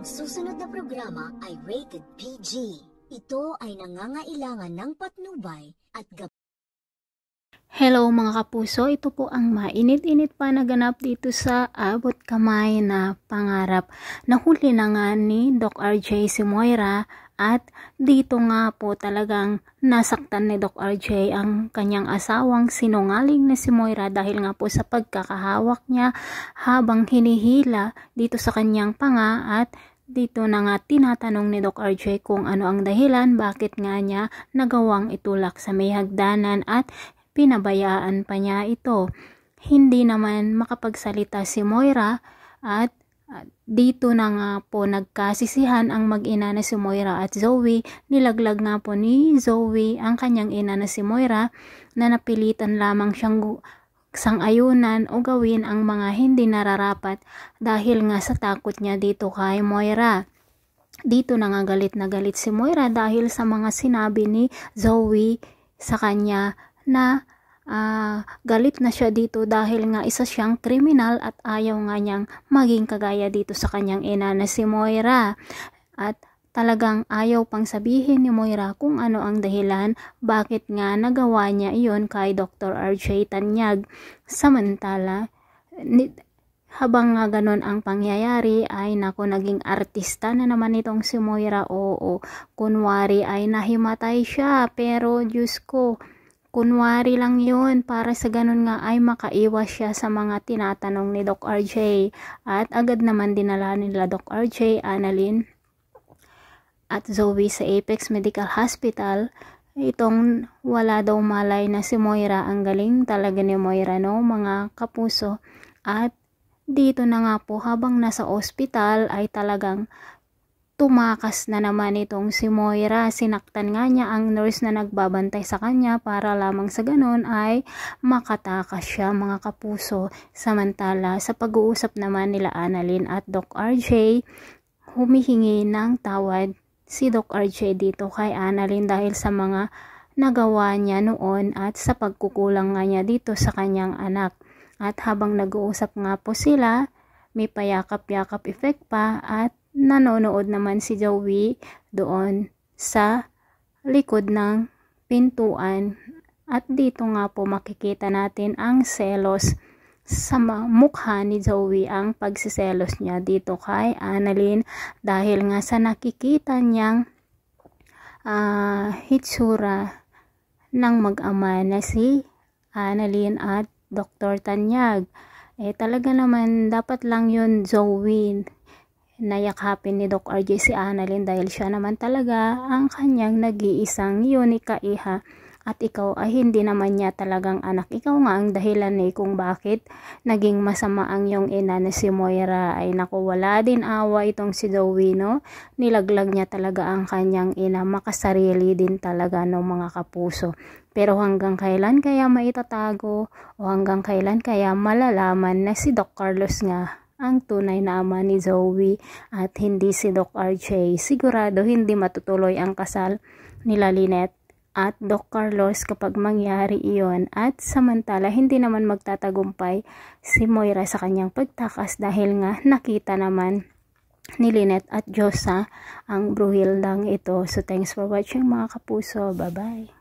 susunod na programa ay rated PG. Ito ay nangangailangan ng patnubay at Hello mga kapuso, ito po ang mainit-init pa naganap dito sa Abot Kamay na Pangarap. Nahuli na nga ni Doc RJ si Moira at dito nga po talagang nasaktan ni Doc RJ ang kanyang asawang sinungaling na si Moira dahil nga po sa pagkakahawak niya habang hinihila dito sa kanyang panga at dito na nga tinatanong ni Doc RJ kung ano ang dahilan bakit nga niya nagawang itulak sa may hagdanan at pinabayaan pa niya ito. Hindi naman makapagsalita si Moira at dito na nga po nagkasisihan ang mag-ina na si Moira at Zoe. Nilaglag nga po ni Zoe ang kanyang ina na si Moira na napilitan lamang siyang sang-ayunan o gawin ang mga hindi nararapat dahil nga sa takot niya dito kay Moira. Dito na nga galit na galit si Moira dahil sa mga sinabi ni Zoe sa kanya na galit na siya dito dahil nga isa siyang kriminal at ayaw nga niyang maging kagaya dito sa kanyang ina na si Moira. At talagang ayaw pang sabihin ni Moira kung ano ang dahilan bakit nga nagawa niya iyon kay Dr. RJ Tanyag. Samantala, habang nga ganon ang pangyayari ay nako naging artista na naman itong si Moira. Oo, kunwari ay nahimatay siya pero Diyos ko, kunwari lang yun para sa ganun nga ay makaiwas siya sa mga tinatanong ni Doc RJ. At agad naman dinala nila Doc RJ, Annalyn at Zoe sa Apex Medical Hospital. Itong wala daw malay na si Moira. Ang galing talaga ni Moira, no mga kapuso. At dito na nga po habang nasa ospital ay talagang tumakas na naman itong si Moira. Sinaktan nga niya ang nurse na nagbabantay sa kanya para lamang sa ganun ay makatakas siya mga kapuso. Samantala sa pag-uusap naman nila Annalyn at Doc RJ, humihingi ng tawad si Doc RJ dito kay Annalyn dahil sa mga nagawa niya noon at sa pagkukulang nga niya dito sa kanyang anak. At habang nag-uusap nga po sila, may payakap-yakap effect pa at nanonood naman si Zoe doon sa likod ng pintuan. At dito nga po makikita natin ang selos sa mukha ni Zoe, ang pagsiselos niya dito kay Annalyn dahil nga sa nakikita niyang hitsura ng mag-ama na si Annalyn at Dr. Tanyag. Talaga naman dapat lang yun Zoe nayakapin ni Doc RJ si Annalyn dahil siya naman talaga ang kanyang nag-iisang unika iha at ikaw ay hindi naman niya talagang anak. Ikaw nga ang dahilan kung bakit naging masama ang iyong ina na si Moira. Ay naku, wala din awa itong si Zoe, no? Nilaglag niya talaga ang kanyang ina. Makasarili din talaga no mga kapuso. Pero hanggang kailan kaya maitatago o hanggang kailan kaya malalaman na si Doc Carlos nga ang tunay na ama ni Zoe at hindi si Doc RJ. Sigurado hindi matutuloy ang kasal nila Lynette at Doc Carlos kapag mangyari iyon. At samantala hindi naman magtatagumpay si Moira sa kanyang pagtakas dahil nga nakita naman ni Lynette at Josa ang bruhildang ito. So thanks for watching mga kapuso. Bye bye.